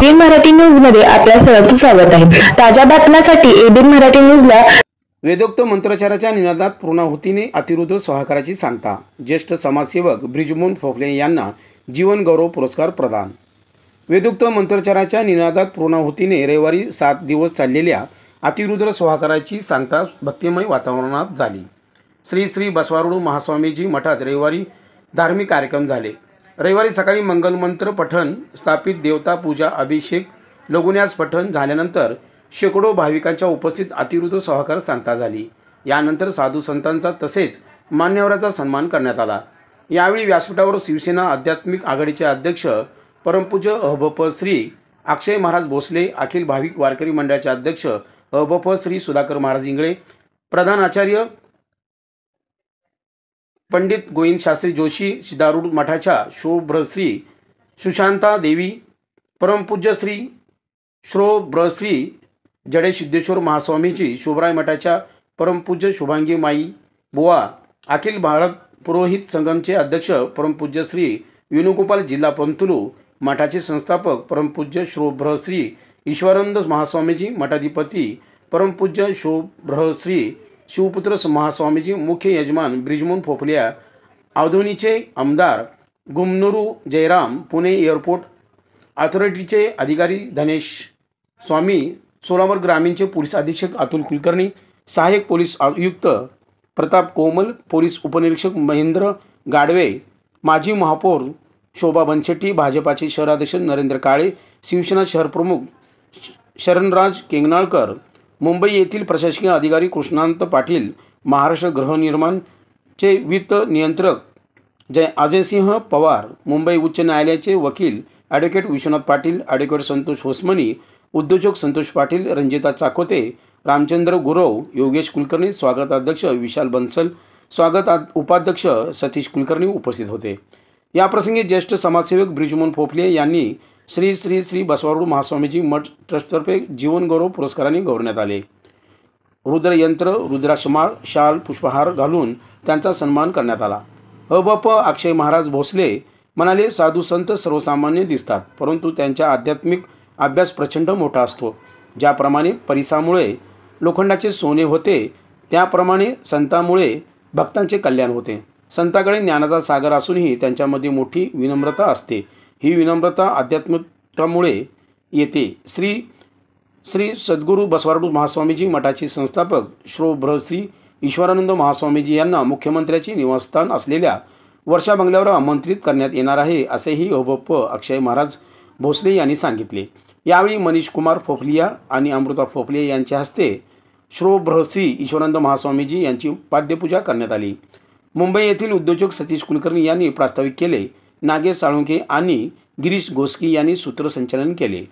ABN Marathi news मध्ये आपल्या सर्वांचं स्वागत आहे। ताज्या बातम्यांसाठी एबीएन मराठी न्यूजला वेदोक्त मंत्रोच्चाराच्या निनादात पूर्णाहुतीने अतिरुद्र स्वाहाकाराची सांगता। ज्येष्ठ समाजसेवक ब्रिजमोहन फोफले यांना जीवन गौरव पुरस्कार प्रदान। वेदोक्त मंत्रोच्चाराच्या निनादात पूर्णाहुतीने रविवारी 7 दिवस चाललेल्या अतिरुद्र स्वाहाकाराची सांगता भक्तिमय वातावरणात झाली। श्री श्री बसवारूढ महास्वामीजी मठात रविवारी धार्मिक कार्यक्रम झाले। रविवारी सकाळी मंगलमंत्र पठण, स्थापित देवता पूजा, अभिषेक, लघुन्यास पठण झाल्यानंतर शेकडो भाविकांच्या उपस्थित अतिरुद्र स्वाहाकार सांगता झाली। यानंतर साधू संतांचा तसेच मान्यवरांचा सन्मान करण्यात आला। यावेळी व्यासपीठावर शिवसेना आध्यात्मिक आघाडीचे अध्यक्ष परमपूज्य अहबप श्री अक्षय महाराज भोसले, अखिल भाविक वारकरी मंडळाचे अध्यक्ष अहबप श्री सुधाकर महाराज इंगळे, प्रधान आचार्य पंडित गोविंद शास्त्री जोशी, सिद्धारूढ मठाच्या शोभ्रश्री सुशांता देवी, परमपूज्य श्री श्रोभ्रश्री जडे सिद्धेश्वर महास्वामीजी, शोभराय मठाच्या परमपूज्य शुभांगी माई बुवा, अखिल भारत पुरोहित संगमचे अध्यक्ष परमपूज्य श्री वेणुगोपाल जिल्हा पंतुलू मठाचे संस्थापक परमपूज्य श्रोभ्रश्री ईश्वरानंद महास्वामीजी, मठाधिपती परमपूज्य शोभ्रश्री शिवपुत्र महास्वामीजी, मुख्य यजमान ब्रिजमोहन फोफले, अवधूनीचे आमदार गुमनुरू जयराम, पुणे एअरपोर्ट अथॉरिटीचे अधिकारी धनेश स्वामी, सोलापूर ग्रामीणचे पोलीस अधीक्षक अतुल कुलकर्णी, सहाय्यक पोलीस आयुक्त प्रताप कोमल, पोलीस उपनिरीक्षक महेंद्र गाडवे, माजी महापौर शोभा बनशेट्टी, भाजपाचे शहराध्यक्ष नरेंद्र काळे, शिवसेना शहर प्रमुख शरणराज केंगनाळकर, मुंबई येथील प्रशासकीय अधिकारी कृष्णांत पाटील, महाराष्ट्र गृहनिर्माणचे वित्त नियंत्रक अजयसिंह पवार, मुंबई उच्च न्यायालयाचे वकील ॲडव्होकेट विश्वनाथ पाटील, ॲडव्होकेट संतोष होसमनी, उद्योजक संतोष पाटील, रंजिता चाकोते, रामचंद्र गुरव, योगेश कुलकर्णी, स्वागताध्यक्ष विशाल बन्सल, उपाध्यक्ष सतीश कुलकर्णी उपस्थित होते। याप्रसंगी ज्येष्ठ समाजसेवक ब्रिजमोहन फोफले यांनी श्री श्री श्री बसवारूढ महास्वामीजी मठ ट्रस्टतर्फे जीवन गौरव पुरस्काराने गौरवण्यात आले। रुद्रयंत्र, रुद्राक्षमाळ, शाल, पुष्पहार घालून त्यांचा सन्मान करण्यात आला। अहबप अक्षय महाराज भोसले म्हणाले, साधू संत सर्वसामान्य दिसतात, परंतु त्यांचा आध्यात्मिक अभ्यास प्रचंड मोठा असतो। ज्याप्रमाणे परिसामुळे लोखंडाचे सोने होते, त्याप्रमाणे संतांमुळे भक्तांचे कल्याण होते। संतांकडे ज्ञानाचा सागर असूनही त्यांच्यामध्ये मोठी विनम्रता असते। ही विनम्रता अध्यात्मिकतेमुळे येते। श्री श्री सद्गुरू बसवारूढ महास्वामीजी मठाचे संस्थापक श्रोभ्रश्री ईश्वरानंद महास्वामीजी यांना मुख्यमंत्र्याचे निवासस्थान असलेल्या वर्षा बंगल्यावर आमंत्रित करण्यात येणार आहे, असेही अहबप अक्षय महाराज भोसले यांनी सांगितले। यावेळी मनीष कुमार फोफलिया आणि अमृता फोफले यांच्या हस्ते श्रोभ्रश्री ईश्वरानंद महास्वामीजी यांची पाद्यपूजा करण्यात आली। मुंबई येथील उद्योजक सतीश कुलकर्णी यांनी प्रास्ताविक केले। नागेश साळुंखे आणि गिरीश गोस्की यांनी सूत्रसंचालन केले।